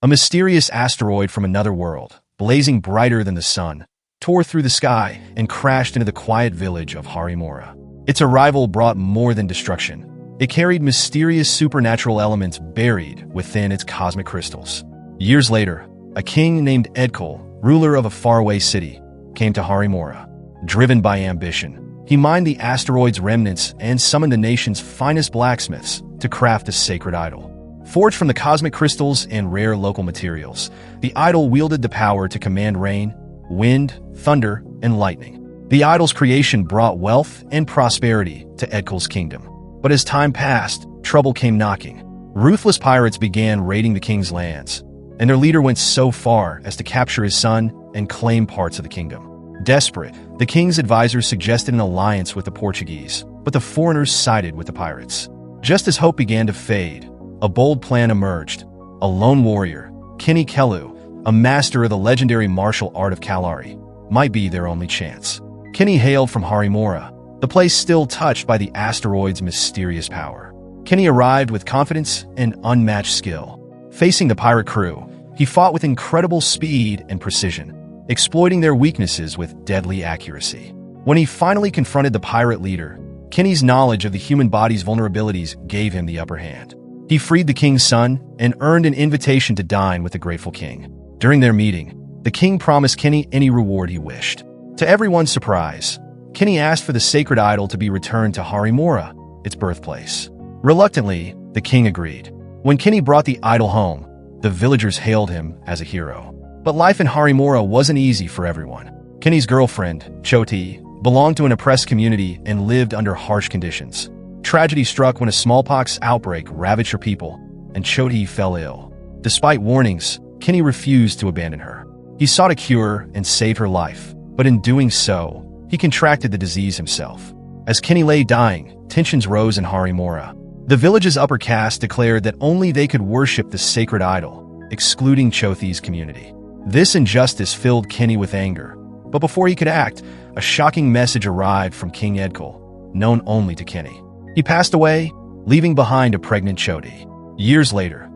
A mysterious asteroid from another world, blazing brighter than the sun, tore through the sky and crashed into the quiet village of Harimura. Its arrival brought more than destruction. It carried mysterious supernatural elements buried within its cosmic crystals. Years later, a king named Edkul, ruler of a faraway city, came to Harimura. Driven by ambition, he mined the asteroid's remnants and summoned the nation's finest blacksmiths to craft a sacred idol. Forged from the cosmic crystals and rare local materials, the idol wielded the power to command rain, wind, thunder, and lightning. The idol's creation brought wealth and prosperity to Edkul's kingdom. But as time passed, trouble came knocking. Ruthless pirates began raiding the king's lands, and their leader went so far as to capture his son and claim parts of the kingdom. Desperate, the king's advisors suggested an alliance with the Portuguese, but the foreigners sided with the pirates. Just as hope began to fade, a bold plan emerged. A lone warrior, Kini Kelu, a master of the legendary martial art of Kalari, might be their only chance. Kini hailed from Harimura, the place still touched by the asteroid's mysterious power. Kini arrived with confidence and unmatched skill. Facing the pirate crew, he fought with incredible speed and precision, exploiting their weaknesses with deadly accuracy. When he finally confronted the pirate leader, Kini's knowledge of the human body's vulnerabilities gave him the upper hand. He freed the king's son and earned an invitation to dine with the grateful king. During their meeting, the king promised Kini any reward he wished. To everyone's surprise, Kini asked for the sacred idol to be returned to Harimura, its birthplace. Reluctantly, the king agreed. When Kini brought the idol home, the villagers hailed him as a hero. But life in Harimura wasn't easy for everyone. Kini's girlfriend, Choti, belonged to an oppressed community and lived under harsh conditions. Tragedy struck when a smallpox outbreak ravaged her people, and Choti fell ill. Despite warnings, Kini refused to abandon her. He sought a cure and save her life, but in doing so, he contracted the disease himself. As Kini lay dying, tensions rose in Harimura. The village's upper caste declared that only they could worship the sacred idol, excluding Choti's community. This injustice filled Kini with anger, but before he could act, a shocking message arrived from King Edkul, known only to Kini. He passed away, leaving behind a pregnant Choti. Years later,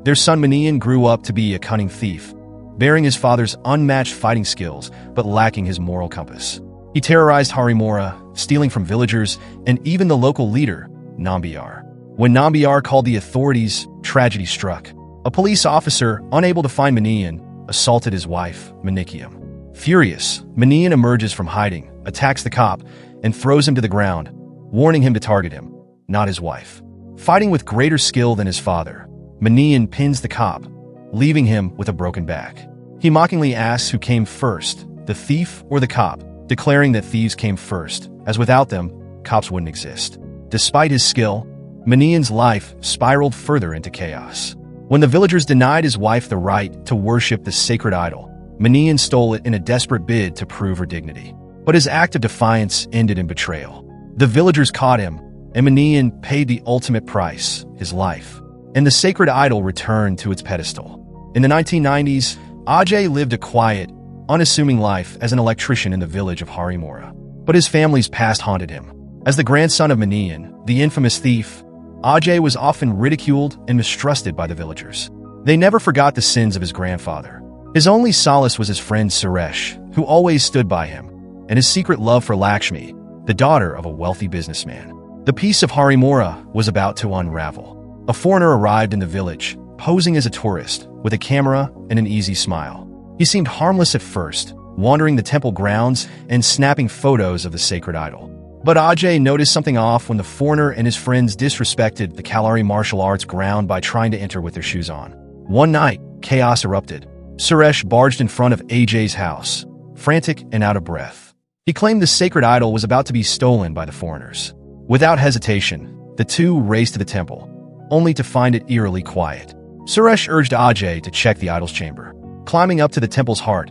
their son Manian grew up to be a cunning thief, bearing his father's unmatched fighting skills but lacking his moral compass. He terrorized Harimura, stealing from villagers and even the local leader, Nambiar. When Nambiar called the authorities, tragedy struck. A police officer, unable to find Manian, assaulted his wife, Manikium. Furious, Manian emerges from hiding, attacks the cop, and throws him to the ground, warning him to target him, not his wife. Fighting with greater skill than his father, Manian pins the cop, leaving him with a broken back. He mockingly asks who came first, the thief or the cop, declaring that thieves came first, as without them, cops wouldn't exist. Despite his skill, Manian's life spiraled further into chaos. When the villagers denied his wife the right to worship the sacred idol, Manian stole it in a desperate bid to prove her dignity. But his act of defiance ended in betrayal. The villagers caught him, and Manian paid the ultimate price, his life. And the sacred idol returned to its pedestal. In the 1990s, Ajay lived a quiet, unassuming life as an electrician in the village of Harimura. But his family's past haunted him. As the grandson of Manian, the infamous thief, Ajay was often ridiculed and mistrusted by the villagers. They never forgot the sins of his grandfather. His only solace was his friend Suresh, who always stood by him, and his secret love for Lakshmi, the daughter of a wealthy businessman. The peace of Harimura was about to unravel. A foreigner arrived in the village, posing as a tourist, with a camera and an easy smile. He seemed harmless at first, wandering the temple grounds and snapping photos of the sacred idol. But Ajay noticed something off when the foreigner and his friends disrespected the Kalari martial arts ground by trying to enter with their shoes on. One night, chaos erupted. Suresh barged in front of Ajay's house, frantic and out of breath. He claimed the sacred idol was about to be stolen by the foreigners. Without hesitation, the two raced to the temple, only to find it eerily quiet. Suresh urged Ajay to check the idol's chamber. Climbing up to the temple's heart,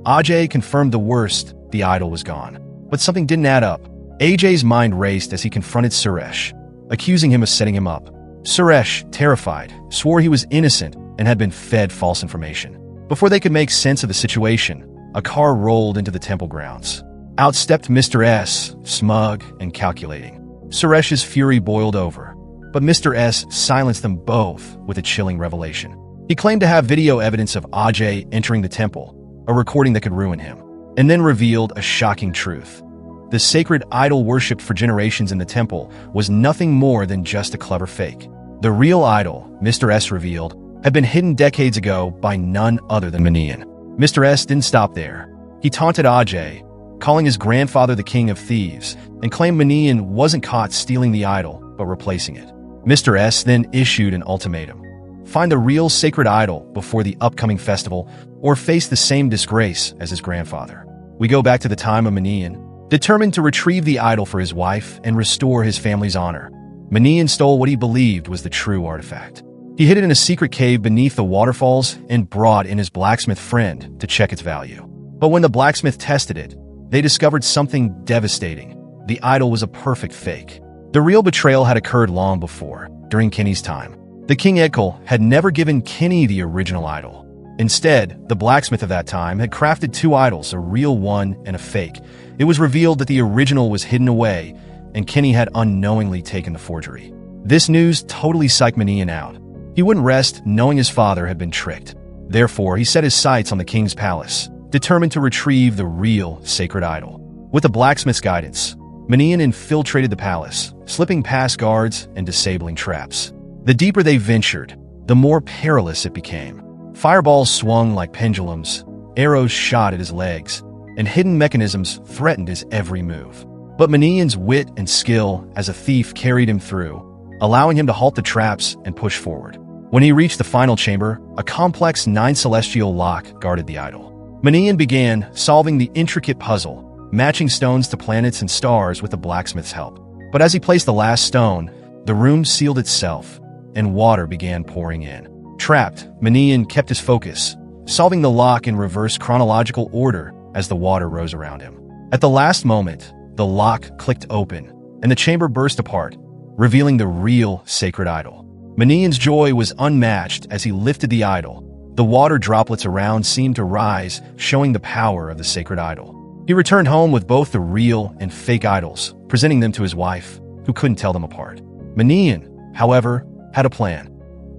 Ajay confirmed the worst, the idol was gone. But something didn't add up. Ajay's mind raced as he confronted Suresh, accusing him of setting him up. Suresh, terrified, swore he was innocent and had been fed false information. Before they could make sense of the situation, a car rolled into the temple grounds. Out stepped Mr. S, smug and calculating. Suresh's fury boiled over, but Mr. S silenced them both with a chilling revelation. He claimed to have video evidence of Ajay entering the temple, a recording that could ruin him, and then revealed a shocking truth. The sacred idol worshipped for generations in the temple was nothing more than just a clever fake. The real idol, Mr. S revealed, had been hidden decades ago by none other than Manian. Mr. S didn't stop there. He taunted Ajay, calling his grandfather the king of thieves, and claimed Manian wasn't caught stealing the idol, but replacing it. Mr. S then issued an ultimatum. Find the real sacred idol before the upcoming festival, or face the same disgrace as his grandfather. We go back to the time of Manian, determined to retrieve the idol for his wife and restore his family's honor. Manian stole what he believed was the true artifact. He hid it in a secret cave beneath the waterfalls and brought in his blacksmith friend to check its value. But when the blacksmith tested it, they discovered something devastating. The idol was a perfect fake. The real betrayal had occurred long before, during Kenny's time. The King Edkul had never given Kenny the original idol. Instead, the blacksmith of that time had crafted two idols, a real one and a fake. It was revealed that the original was hidden away, and Kenny had unknowingly taken the forgery. This news totally psyched Manian out. He wouldn't rest knowing his father had been tricked. Therefore, he set his sights on the king's palace, determined to retrieve the real sacred idol. With the blacksmith's guidance, Manian infiltrated the palace, slipping past guards and disabling traps. The deeper they ventured, the more perilous it became. Fireballs swung like pendulums, arrows shot at his legs, and hidden mechanisms threatened his every move. But Manian's wit and skill as a thief carried him through, allowing him to halt the traps and push forward. When he reached the final chamber, a complex 9 celestial lock guarded the idol. Manian began solving the intricate puzzle, matching stones to planets and stars with the blacksmith's help. But as he placed the last stone, the room sealed itself, and water began pouring in. Trapped, Manian kept his focus, solving the lock in reverse chronological order as the water rose around him. At the last moment, the lock clicked open, and the chamber burst apart, revealing the real sacred idol. Manian's joy was unmatched as he lifted the idol. The water droplets around seemed to rise, showing the power of the sacred idol. He returned home with both the real and fake idols, presenting them to his wife, who couldn't tell them apart. Manian, however, had a plan.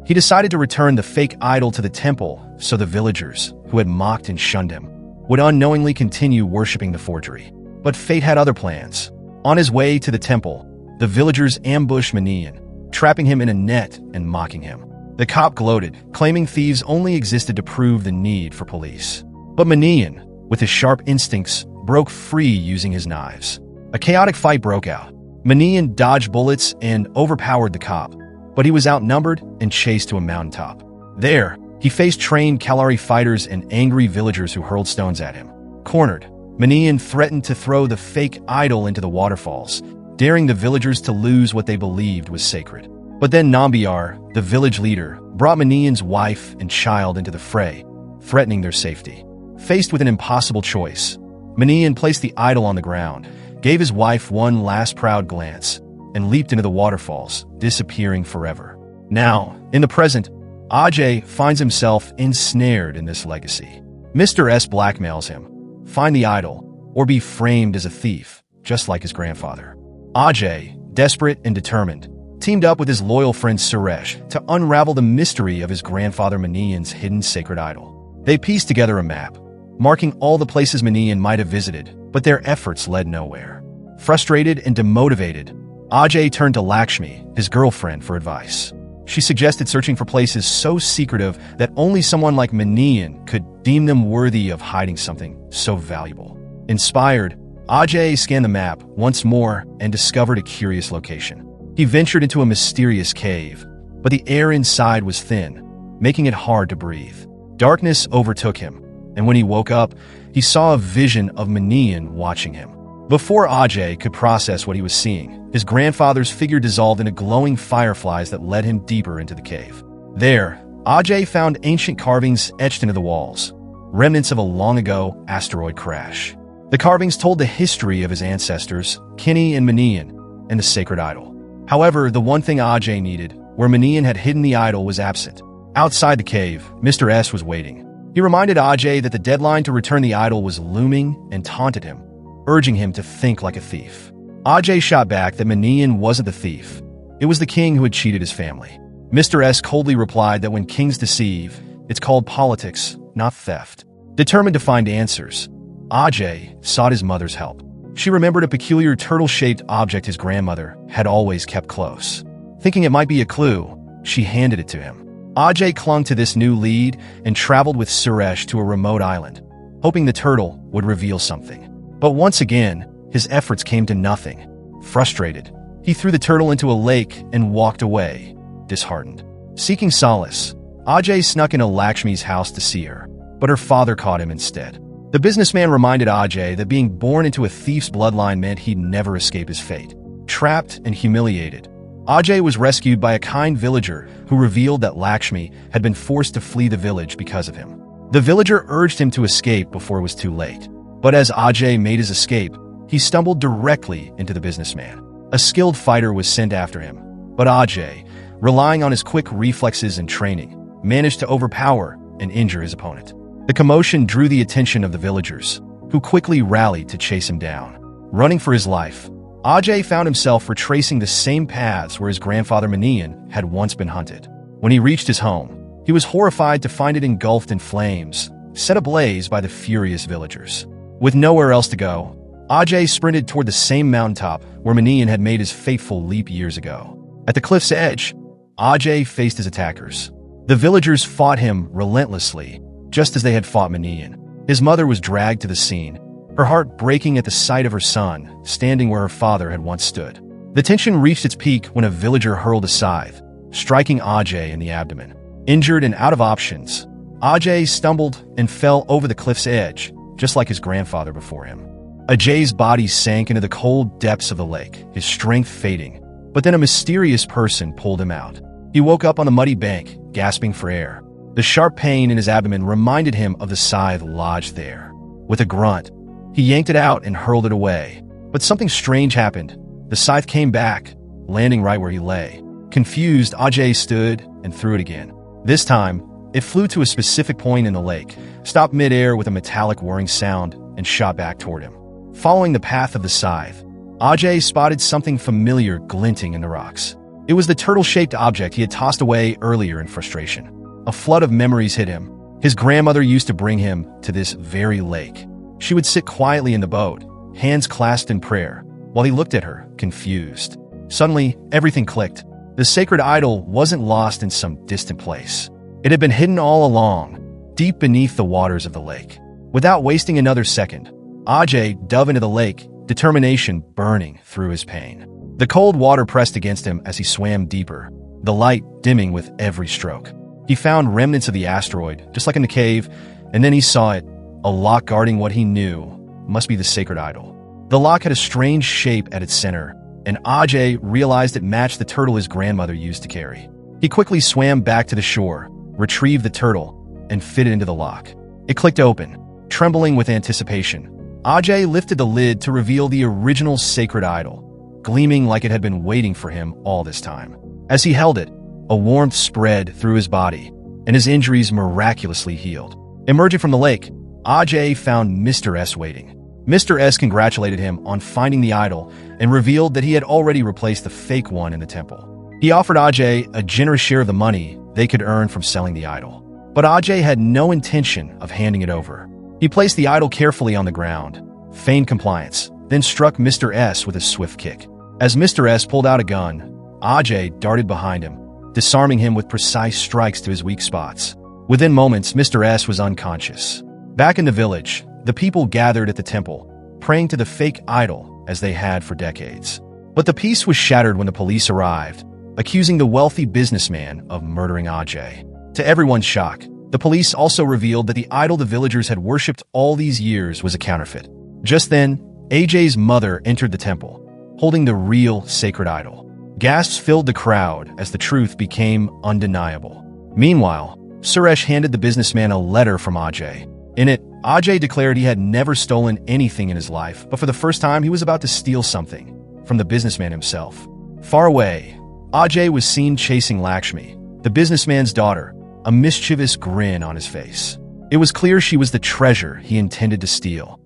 He decided to return the fake idol to the temple so the villagers, who had mocked and shunned him, would unknowingly continue worshipping the forgery. But fate had other plans. On his way to the temple, the villagers ambushed Manian, trapping him in a net and mocking him. The cop gloated, claiming thieves only existed to prove the need for police. But Manian, with his sharp instincts, broke free using his knives. A chaotic fight broke out. Manian dodged bullets and overpowered the cop, but he was outnumbered and chased to a mountaintop. There, he faced trained Kalari fighters and angry villagers who hurled stones at him. Cornered, Manian threatened to throw the fake idol into the waterfalls, daring the villagers to lose what they believed was sacred. But then Nambiar, the village leader, brought Manian's wife and child into the fray, threatening their safety. Faced with an impossible choice, Manian placed the idol on the ground, gave his wife one last proud glance, and leaped into the waterfalls, disappearing forever. Now, in the present, Ajay finds himself ensnared in this legacy. Mr. S blackmails him. Find the idol, or be framed as a thief, just like his grandfather. Ajay, desperate and determined, teamed up with his loyal friend Suresh to unravel the mystery of his grandfather Manian's hidden sacred idol. They pieced together a map, marking all the places Manian might have visited, but their efforts led nowhere. Frustrated and demotivated, Ajay turned to Lakshmi, his girlfriend, for advice. She suggested searching for places so secretive that only someone like Manian could deem them worthy of hiding something so valuable. Inspired, Ajay scanned the map once more and discovered a curious location. He ventured into a mysterious cave, but the air inside was thin, making it hard to breathe. Darkness overtook him, and when he woke up, he saw a vision of Manian watching him. Before Ajay could process what he was seeing, his grandfather's figure dissolved into glowing fireflies that led him deeper into the cave. There, Ajay found ancient carvings etched into the walls, remnants of a long-ago asteroid crash. The carvings told the history of his ancestors, Kenny and Manian, and the sacred idol. However, the one thing Ajay needed, where Manian had hidden the idol, was absent. Outside the cave, Mr. S was waiting. He reminded Ajay that the deadline to return the idol was looming and taunted him, urging him to think like a thief. Ajay shot back that Manian wasn't the thief. It was the king who had cheated his family. Mr. S coldly replied that when kings deceive, it's called politics, not theft. Determined to find answers, Ajay sought his mother's help. She remembered a peculiar turtle-shaped object his grandmother had always kept close. Thinking it might be a clue, she handed it to him. Ajay clung to this new lead and traveled with Suresh to a remote island, hoping the turtle would reveal something. But once again, his efforts came to nothing. Frustrated, he threw the turtle into a lake and walked away, disheartened. Seeking solace, Ajay snuck into Lakshmi's house to see her, but her father caught him instead. The businessman reminded Ajay that being born into a thief's bloodline meant he'd never escape his fate. Trapped and humiliated, Ajay was rescued by a kind villager who revealed that Lakshmi had been forced to flee the village because of him. The villager urged him to escape before it was too late. But as Ajay made his escape, he stumbled directly into the businessman. A skilled fighter was sent after him, but Ajay, relying on his quick reflexes and training, managed to overpower and injure his opponent. The commotion drew the attention of the villagers, who quickly rallied to chase him down. Running for his life, Ajay found himself retracing the same paths where his grandfather Manian had once been hunted. When he reached his home, he was horrified to find it engulfed in flames, set ablaze by the furious villagers. With nowhere else to go, Ajay sprinted toward the same mountaintop where Manian had made his fateful leap years ago. At the cliff's edge, Ajay faced his attackers. The villagers fought him relentlessly, just as they had fought Manian. His mother was dragged to the scene, her heart breaking at the sight of her son, standing where her father had once stood. The tension reached its peak when a villager hurled a scythe, striking Ajay in the abdomen. Injured and out of options, Ajay stumbled and fell over the cliff's edge, just like his grandfather before him. Ajay's body sank into the cold depths of the lake, his strength fading, but then a mysterious person pulled him out. He woke up on the muddy bank, gasping for air. The sharp pain in his abdomen reminded him of the scythe lodged there. With a grunt, he yanked it out and hurled it away. But something strange happened. The scythe came back, landing right where he lay. Confused, Ajay stood and threw it again. This time, it flew to a specific point in the lake, stopped midair with a metallic whirring sound, and shot back toward him. Following the path of the scythe, Ajay spotted something familiar glinting in the rocks. It was the turtle-shaped object he had tossed away earlier in frustration. A flood of memories hit him. His grandmother used to bring him to this very lake. She would sit quietly in the boat, hands clasped in prayer, while he looked at her, confused. Suddenly, everything clicked. The sacred idol wasn't lost in some distant place. It had been hidden all along, deep beneath the waters of the lake. Without wasting another second, Ajay dove into the lake, determination burning through his pain. The cold water pressed against him as he swam deeper, the light dimming with every stroke. He found remnants of the asteroid, just like in the cave, and then he saw it, a lock guarding what he knew must be the sacred idol. The lock had a strange shape at its center, and Ajay realized it matched the turtle his grandmother used to carry. He quickly swam back to the shore, retrieved the turtle, and fit it into the lock. It clicked open. Trembling with anticipation, Ajay lifted the lid to reveal the original sacred idol, gleaming like it had been waiting for him all this time. As he held it, a warmth spread through his body, and his injuries miraculously healed. Emerging from the lake, Ajay found Mr. S waiting. Mr. S congratulated him on finding the idol and revealed that he had already replaced the fake one in the temple. He offered Ajay a generous share of the money they could earn from selling the idol. But Ajay had no intention of handing it over. He placed the idol carefully on the ground, feigned compliance, then struck Mr. S with a swift kick. As Mr. S pulled out a gun, Ajay darted behind him, disarming him with precise strikes to his weak spots. Within moments, Mr. S was unconscious. Back in the village, the people gathered at the temple, praying to the fake idol as they had for decades. But the peace was shattered when the police arrived, accusing the wealthy businessman of murdering Ajay. To everyone's shock, the police also revealed that the idol the villagers had worshipped all these years was a counterfeit. Just then, Ajay's mother entered the temple, holding the real sacred idol. Gasps filled the crowd as the truth became undeniable. Meanwhile, Suresh handed the businessman a letter from Ajay. In it, Ajay declared he had never stolen anything in his life, but for the first time he was about to steal something from the businessman himself. Far away, Ajay was seen chasing Lakshmi, the businessman's daughter, a mischievous grin on his face. It was clear she was the treasure he intended to steal.